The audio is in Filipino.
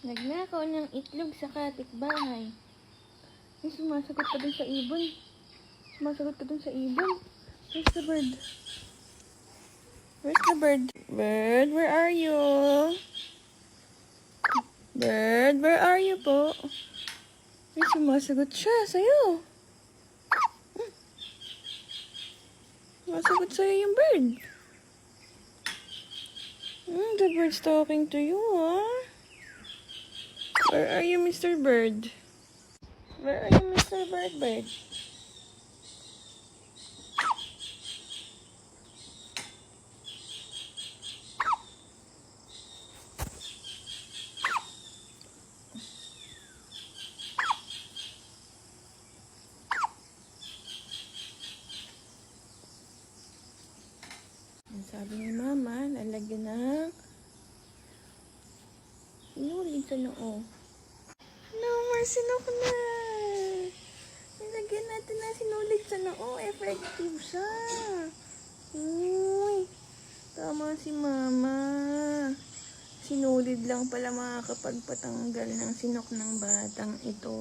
Nagnakaw ng itlog sa kapitbahay. Ay, sumasagot ka dun sa ibon. Sumasagot ka dun sa ibon. Where's the bird? Where's the bird? Bird, where are you? Bird, where are you po? Ay, sumasagot siya sa'yo. Sumasagot sa'yo yung bird. The bird's talking to you, huh? Where are you, Mr. Bird? Where are you, Mr. Bird? Sabi ni Mama, lalagyan ng sinulid sa noo. No more sinok na. Nilagyan natin ng sinulid sa noo. Effective siya. Uy, tama si Mama. Sinulid lang pala makakapagpatanggal ng sinok ng batang ito.